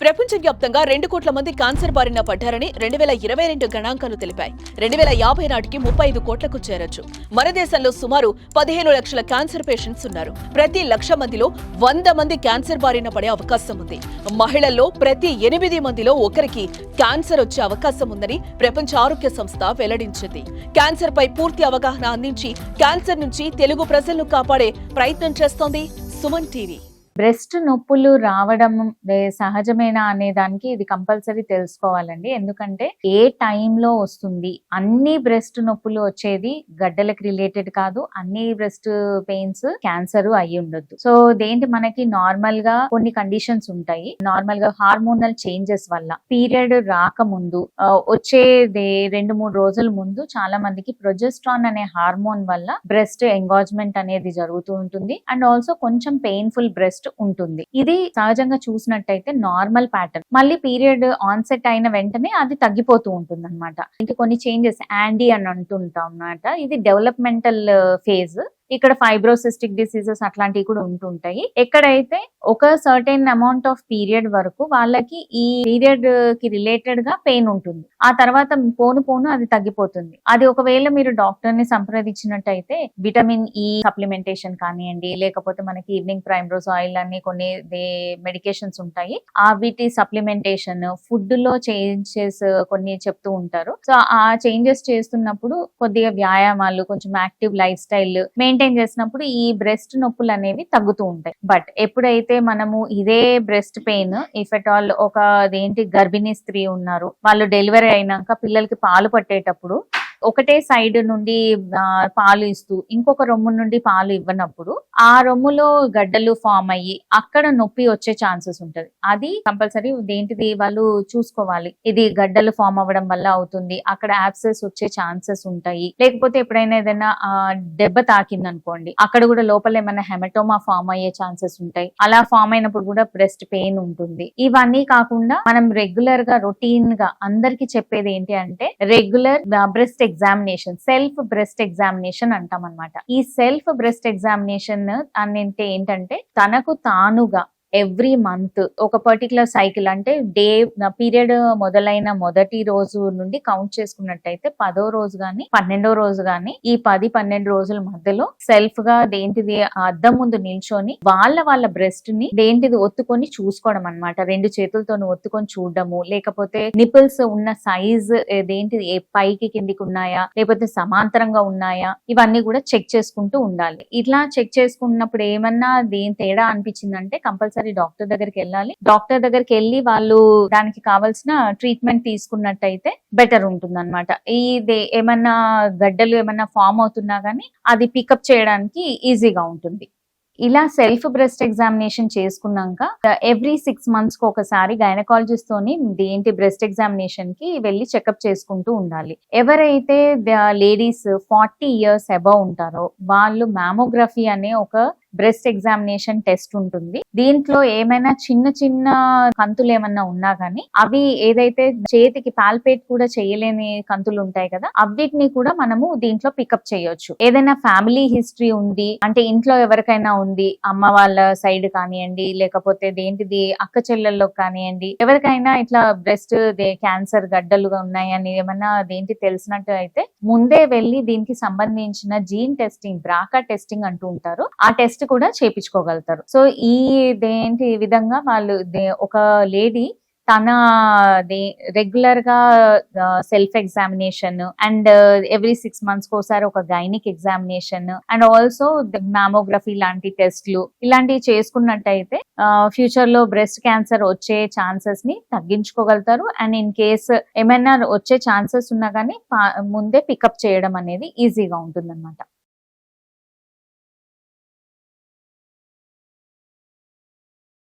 ప్రపంచవ్యాప్తంగా 2 కోట్ల మంది క్యాన్సర్ బారిన పడ్డారని 2022 గణాంకాలు తెలిపాయి. 2050 నాటికి 35 కోట్లకు చేరొచ్చు. మన దేశంలో సుమారు 15 లక్షల క్యాన్సర్ పేషెంట్స్ ఉన్నారు. ప్రతి 1,00,000 మందిలో 100 మంది క్యాన్సర్ బారిన పడే అవకాశం ఉంది. మహిళల్లో ప్రతి 8 మందిలో ఒకరికి క్యాన్సర్ వచ్చే అవకాశం ఉందని ప్రపంచ ఆరోగ్య సంస్థ వెల్లడించింది. క్యాన్సర్ పై పూర్తి అవగాహన అందించి క్యాన్సర్ నుంచి తెలుగు ప్రజలను కాపాడే ప్రయత్నం చేస్తోంది సుమన్ టీవీ. బ్రెస్ట్ నొప్పులు రావడం సహజమేనా అనే దానికి ఇది కంపల్సరీ తెలుసుకోవాలండి. ఎందుకంటే ఏ టైంలో వస్తుంది, అన్ని బ్రెస్ట్ నొప్పులు వచ్చేది గడ్డలకు రిలేటెడ్ కాదు, అన్ని బ్రెస్ట్ పెయిన్స్ క్యాన్సర్ అయి ఉండొద్దు. సో మనకి నార్మల్ గా కొన్ని కండిషన్స్ ఉంటాయి. నార్మల్ గా హార్మోనల్ చేంజెస్ వల్ల పీరియడ్ రాకముందు వచ్చే 2-3 రోజుల ముందు చాలా మందికి ప్రొజెస్ట్రాన్ అనే హార్మోన్ వల్ల బ్రెస్ట్ ఎంగాజ్మెంట్ అనేది జరుగుతూ ఉంటుంది. అండ్ ఆల్సో కొంచెం పెయిన్ఫుల్ బ్రెస్ట్ ఉంటుంది. ఇది సహజంగా చూసినట్టయితే నార్మల్ ప్యాటర్న్. మళ్ళీ పీరియడ్ ఆన్సెట్ అయిన వెంటనే అది తగ్గిపోతూ ఉంటుంది అనమాట. ఇంక కొన్ని చేంజెస్ యాండీ అని అంటుంటాం అన్నమాట. ఇది డెవలప్మెంటల్ ఫేజ్. ఇక్కడ ఫైబ్రోసిస్టిక్ డిసీజెస్ అట్లాంటివి కూడా ఉంటుంటాయి. ఎక్కడైతే ఒక సర్టెన్ అమౌంట్ ఆఫ్ పీరియడ్ వరకు వాళ్ళకి ఈ పీరియడ్ కి రిలేటెడ్ గా పెయిన్ ఉంటుంది. ఆ తర్వాత పోను అది తగ్గిపోతుంది. అది ఒకవేళ మీరు డాక్టర్ ని సంప్రదించినట్టయితే విటమిన్ ఈ సప్లిమెంటేషన్ కానివ్వండి, లేకపోతే మనకి ఈవినింగ్ ప్రైమరోజ్ ఆయిల్ అని కొన్ని మెడికేషన్స్ ఉంటాయి. వీటి సప్లిమెంటేషన్, ఫుడ్ లో చేంజెస్ కొన్ని చెప్తూ ఉంటారు. సో ఆ చేంజెస్ చేస్తున్నప్పుడు కొద్దిగా వ్యాయామాలు, కొంచెం యాక్టివ్ లైఫ్ స్టైల్ మెయింటైన్ చేసినప్పుడు ఈ బ్రెస్ట్ నొప్పులు అనేవి తగ్గుతూ ఉంటాయి. బట్ ఎప్పుడైతే మనము ఇదే breast pain if at all గర్భిణీ స్త్రీ ఉన్నారు, వాళ్ళు డెలివరీ అయినాక పిల్లలకి పాలు పట్టేటప్పుడు ఒకటే సైడ్ నుండి పాలు ఇస్తూ ఇంకొక రొమ్ము నుండి పాలు ఇవ్వనప్పుడు ఆ రొమ్ములో గడ్డలు ఫామ్ అయ్యి అక్కడ నొప్పి వచ్చే ఛాన్సెస్ ఉంటది. అది కంపల్సరీ వాళ్ళు చూసుకోవాలి. ఇది గడ్డలు ఫామ్ అవ్వడం వల్ల అవుతుంది, అక్కడ యాబ్సెస్ వచ్చే ఛాన్సెస్ ఉంటాయి. లేకపోతే ఎప్పుడైనా ఏదైనా దెబ్బ తాకింది అనుకోండి, అక్కడ కూడా లోపల ఏమైనా హెమటోమా ఫామ్ అయ్యే ఛాన్సెస్ ఉంటాయి. అలా ఫామ్ అయినప్పుడు కూడా బ్రెస్ట్ పెయిన్ ఉంటుంది. ఇవన్నీ కాకుండా మనం రెగ్యులర్ గా రొటీన్ గా అందరికి చెప్పేది ఏంటి అంటే regular breast examination, self breast examination అంటాం అన్నమాట. ఈ సెల్ఫ్ బ్రెస్ట్ ఎగ్జామినేషన్ అంటే ఏంటంటే తనకు తానుగా ఎవ్రీ మంత్ ఒక పర్టికులర్ సైకిల్ అంటే పీరియడ్ మొదలైన మొదటి రోజు నుండి కౌంట్ చేసుకున్నట్టయితే 10వ రోజు గాని 12వ రోజు గాని ఈ 10-12 రోజుల మధ్యలో సెల్ఫ్ గా అద్దం ముందు నిల్చొని వాళ్ళ బ్రెస్ట్ ని ఒత్తుకొని చూసుకోవడం అన్నమాట. 2 చేతులతో ఒత్తుకొని చూడడము, లేకపోతే నిపుల్స్ ఉన్న సైజ్ పైకి కిందికి ఉన్నాయా, లేకపోతే సమాంతరంగా ఉన్నాయా, ఇవన్నీ కూడా చెక్ చేసుకుంటూ ఉండాలి. ఇట్లా చెక్ చేసుకున్నప్పుడు ఏమన్నా తేడా అనిపించిందంటే కంపల్సరీ డాక్టర్ దగ్గరికి వెళ్ళాలి. డాక్టర్ దగ్గరికి వెళ్ళి వాళ్ళు దానికి కావాల్సిన ట్రీట్మెంట్ తీసుకున్నట్టయితే బెటర్ ఉంటుంది అనమాట. ఏమన్నా గడ్డలు ఏమన్నా ఫామ్ అవుతున్నా గానీ అది పికప్ చేయడానికి ఈజీగా ఉంటుంది. ఇలా సెల్ఫ్ బ్రెస్ట్ ఎగ్జామినేషన్ చేసుకున్నాక ఎవ్రీ 6 months కి ఒకసారి గైనకాలజిస్ట్ తోని బ్రెస్ట్ ఎగ్జామినేషన్ కి వెళ్ళి చెకప్ చేసుకుంటూ ఉండాలి. ఎవరైతే లేడీస్ 40 years అబౌవ్ ఉంటారో వాళ్ళు మ్యామోగ్రఫీ అనే ఒక బ్రెస్ట్ ఎగ్జామినేషన్ టెస్ట్ ఉంటుంది. దీంట్లో ఏమైనా చిన్న కంతులు ఏమన్నా ఉన్నా గానీ అవి ఏదైతే చేతికి పాల్పేట్ కూడా చేయలేని కంతులు ఉంటాయి కదా, అవిటిని కూడా మనము దీంట్లో పికప్ చేయొచ్చు. ఏదైనా ఫ్యామిలీ హిస్టరీ ఉంది అంటే ఇంట్లో ఎవరికైనా ఉంది, అమ్మ వాళ్ళ సైడ్ కానివ్వండి, లేకపోతే అక్క చెల్లెల్లో కానివ్వండి, ఎవరికైనా ఇట్లా బ్రెస్ట్ క్యాన్సర్ గడ్డలుగా ఉన్నాయని ఏమన్నా తెలిసినట్టు అయితే ముందే వెళ్ళి దీనికి సంబంధించిన జీన్ టెస్టింగ్, బ్రాకా టెస్టింగ్ అంటూ ఉంటారు, ఆ టెస్ట్ కూడా చేపించుకోగలుగుతారు. సో ఈ విధంగా వాళ్ళు ఒక లేడీ తన రెగ్యులర్ గా self examination and every 6 months ఒకసారి ఒక gynaec examination and also mammography లాంటి టెస్ట్లు ఇలాంటివి చేసుకున్నట్టయితే ఫ్యూచర్ లో బ్రెస్ట్ క్యాన్సర్ వచ్చే ఛాన్సెస్ ని తగ్గించుకోగలుగుతారు. అండ్ ఇన్ కేస్ ఏమైనా వచ్చే ఛాన్సెస్ ఉన్నా కానీ ముందే పికప్ చేయడం అనేది ఈజీగా ఉంటుంది అన్నమాట.